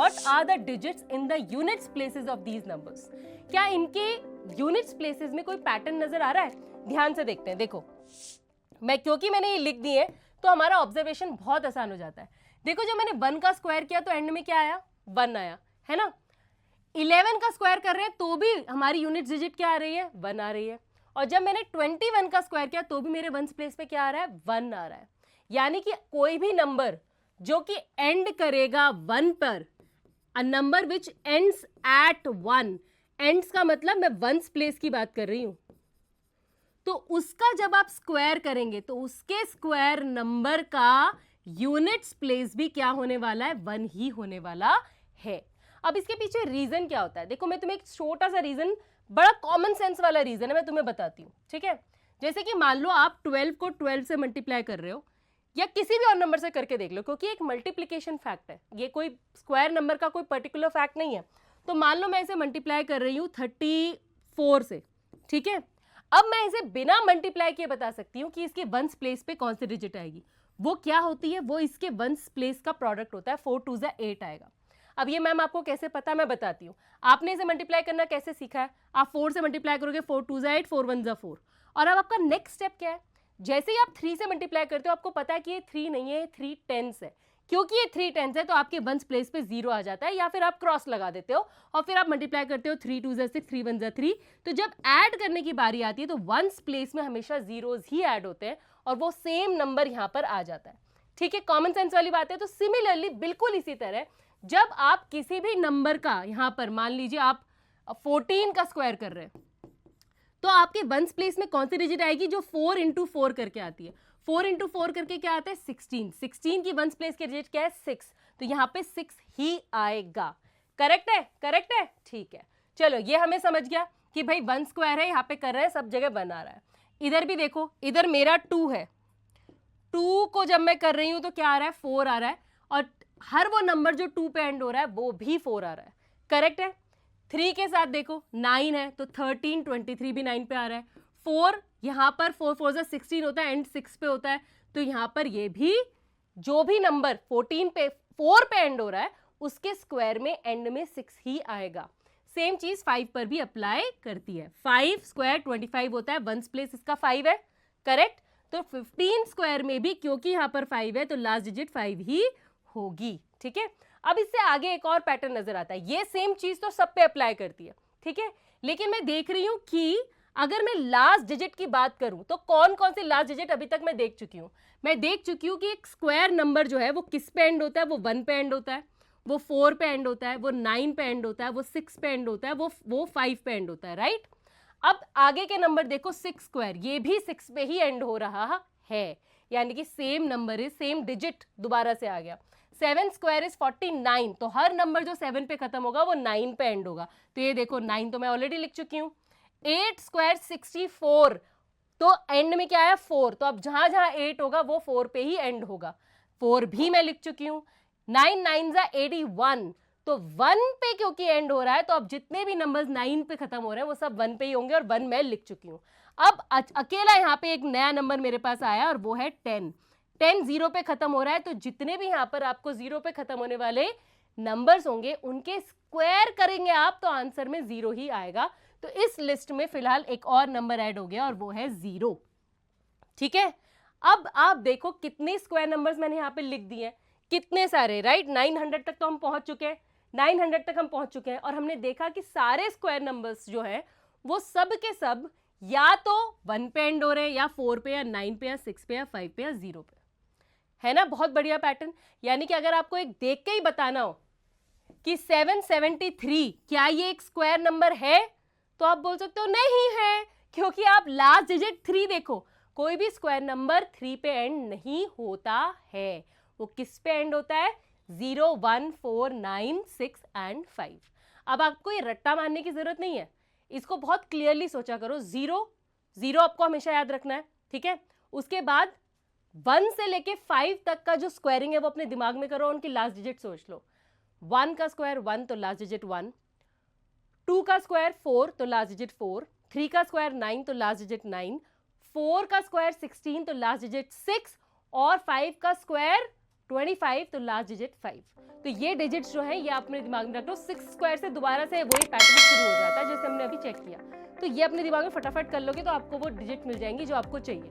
What are the digits in the units places of these numbers. क्या इनके units places में कोई pattern नजर आ रहा है? ध्यान से देखते हैं। देखो क्योंकि मैंने ये लिख दी है तो हमारा ऑब्जर्वेशन बहुत आसान हो जाता है। देखो जब मैंने 1 का स्क्वायर किया तो एंड में क्या आया? 1 आया, है ना। 11 का स्क्वायर कर रहे हैं तो भी हमारी यूनिट डिजिट क्या आ रही है? 1 आ रही है। और जब मैंने 21 का स्क्वायर किया तो भी मेरे वंस प्लेस पे क्या आ रहा है? 1 आ रहा है। यानी कि कोई भी नंबर जो कि एंड करेगा 1 पर, a number which ends at 1, ends का मतलब मैं वंस प्लेस की बात कर रही हूं, तो उसका जब आप स्क्वायर करेंगे तो उसके स्क्वायर नंबर का यूनिट्स प्लेस भी क्या होने वाला है? 1 ही होने वाला है। अब इसके पीछे रीजन क्या होता है? देखो मैं तुम्हें एक छोटा सा रीजन, बड़ा कॉमन सेंस वाला रीजन है, मैं तुम्हें बताती हूँ, ठीक है। जैसे कि मान लो आप 12 को 12 से मल्टीप्लाई कर रहे हो, या किसी भी और नंबर से करके देख लो, क्योंकि एक मल्टीप्लिकेशन फैक्ट है, ये कोई स्क्वायर नंबर का कोई पर्टिकुलर फैक्ट नहीं है। तो मान लो मैं इसे मल्टीप्लाई कर रही हूँ 34 से, ठीक है। अब मैं इसे बिना मल्टीप्लाई किए बता सकती हूँ कि इसके वंस प्लेस पे कौन सी डिजिट आएगी। वो क्या होती है? वो इसके वंस प्लेस का प्रोडक्ट होता है। 4 2 8 आएगा। अब ये मैम आपको कैसे पता, मैं बताती हूँ। आपने इसे मल्टीप्लाई करना कैसे सीखा है? आप 4 से मल्टीप्लाई करोगे, 4 2 8, 4 1 4। और अब आपका नेक्स्ट स्टेप क्या है? जैसे ही आप 3 से मल्टीप्लाई करते हो आपको पता है कि ये 3 नहीं है, 3 10s है। क्योंकि ये 3 10s है तो आपके वंस प्लेस पे 0 आ जाता है, या फिर आप क्रॉस लगा देते हो और फिर आप मल्टीप्लाई करते हो 3 2 6, 3 1 3। तो जब ऐड करने की बारी आती है तो वंस प्लेस में हमेशा जीरोस ही ऐड होते हैं और वो सेम नंबर यहाँ पर आ जाता है, ठीक है। कॉमन सेंस वाली बात है। तो सिमिलरली बिल्कुल इसी तरह जब आप किसी भी नंबर का, यहाँ पर मान लीजिए आप 14 का स्क्वायर कर रहे हैं, तो आपके वंस प्लेस में कौन सी डिजिट आएगी? जो 4 इंटू 4 करके आती है। 4 इंटू 4 करके क्या आता है? 16। 16 की वंस प्लेस की डिजिट क्या है? 6। तो यहाँ पे 6 ही आएगा। करेक्ट है? करेक्ट है, ठीक है। चलो ये हमें समझ गया कि भाई 1 स्क्वायर है, यहाँ पे कर रहे हैं, सब जगह 1 आ रहा है। इधर भी देखो, इधर मेरा 2 है, 2 को जब मैं कर रही हूँ तो क्या आ रहा है? 4 आ रहा है। और हर वो नंबर जो 2 पे एंड हो रहा है वो भी 4 आ रहा है। करेक्ट है। 3 के साथ देखो 9 है तो 13 23 भी 9 पे आ रहा है। 4 यहाँ पर 4 4 से 16 होता है, एंड 6 पे होता है, तो यहाँ पर ये भी जो भी नंबर 14 पे 4 पे एंड हो रहा है उसके स्क्वायर में एंड में 6 ही आएगा। सेम चीज 5 पर भी अप्लाई करती है। 5 स्क्वायर 25 होता है, वंस प्लेस इसका 5 है। करेक्ट। तो 15 स्क्वायर में भी क्योंकि यहाँ पर 5 है तो लास्ट डिजिट 5 ही होगी, ठीक है। अब इससे आगे एक और पैटर्न नजर आता है। ये सेम चीज तो सब पे अप्लाई करती है, ठीक है, लेकिन मैं देख रही हूं कि अगर मैं लास्ट डिजिट की बात करूं तो कौन कौन से लास्ट डिजिट अभी तक मैं देख चुकी हूं। मैं देख चुकी हूं कि एक स्क्वायर नंबर जो है वो किस पे एंड होता है? वो 1 पे एंड होता है, वो 4 पे एंड होता है, वो 9 पे एंड होता है, वो 6 पे एंड होता है, वो 5 पे एंड होता है, राइट। अब आगे के नंबर देखो, 6 स्क्वायर, ये भी 6 पे ही एंड हो रहा है, यानी कि सेम नंबर है, सेम डिजिट दोबारा से आ गया। 7 स्क्वायर इज 49, तो हर नंबर जो 7 पे खत्म होगा वो 9 पे एंड होगा। तो ये देखो 9 तो मैं ऑलरेडी लिख चुकी हूँ। 8 स्क्वायर 64, तो एंड में क्या आया? 4, तो अब जहां जहां 8 होगा वो 4 पे ही एंड होगा। 4 भी मैं लिख चुकी हूँ। 9 9 81, तो 1 पे क्योंकि एंड हो रहा है तो अब जितने भी नंबर्स 9 पे खत्म हो रहे हैं वो सब 1 पे ही होंगे, और 1 मैं लिख चुकी हूँ। अब अकेला यहाँ पे एक नया नंबर मेरे पास आया और वो है 10। 10 0 पे खत्म हो रहा है, तो जितने भी यहाँ पर आपको 0 पे खत्म होने वाले नंबर्स होंगे उनके स्क्वायर करेंगे आप तो आंसर में 0 ही आएगा। तो इस लिस्ट में फिलहाल एक और नंबर ऐड हो गया और वो है 0, ठीक है। अब आप देखो कितने स्क्वायर नंबर्स मैंने यहाँ पे लिख दिए हैं, कितने सारे, राइट। 900 तक तो हम पहुंच चुके हैं, 900 तक हम पहुंच चुके हैं, और हमने देखा कि सारे स्क्वायर नंबर्स जो हैं वो सब के सब या तो 1 पे एंड हो रहे हैं, या 4 पे, या 9 पे, या 6 पे, या 5 पे, या 0 पे, है ना। बहुत बढ़िया पैटर्न। यानी कि अगर आपको एक देख के ही बताना हो कि 773 क्या ये एक स्क्वायर नंबर है, तो आप बोल सकते हो नहीं है, क्योंकि आप लास्ट डिजिट 3 देखो, कोई भी स्क्वायर नंबर 3 पे एंड नहीं होता है, वो किस पे एंड होता है? 0 1 4 9 6 एंड 5। अब आपको ये रट्टा मारने की जरूरत नहीं है, इसको बहुत क्लियरली सोचा करो। 0 0 आपको हमेशा याद रखना है, ठीक है। उसके बाद 1 से लेके 5 तक का जो स्क्वायरिंग है वो अपने दिमाग में करो, उनकी लास्ट डिजिट सोच लो। 1 का स्क्वायर 1 तो लास्ट डिजिट 1, 2 का स्क्वायर 4 तो लास्ट डिजिट 4, 3 का स्क्वायर 9 तो लास्ट डिजिट 9, 4 का स्क्वायर 16 तो लास्ट डिजिट 6, और 5 का स्क्वायर 25 तो लास्ट डिजिट 5। तो ये डिजिट्स जो है ये आप अपने दिमाग में रख लो। 6 स्क्वायर से दोबारा से वही पैटर्न शुरू हो जाता है जैसे हमने अभी चेक किया। तो ये अपने दिमाग में फटाफट कर लोगे तो आपको वो डिजिट मिल जाएंगी जो आपको चाहिए।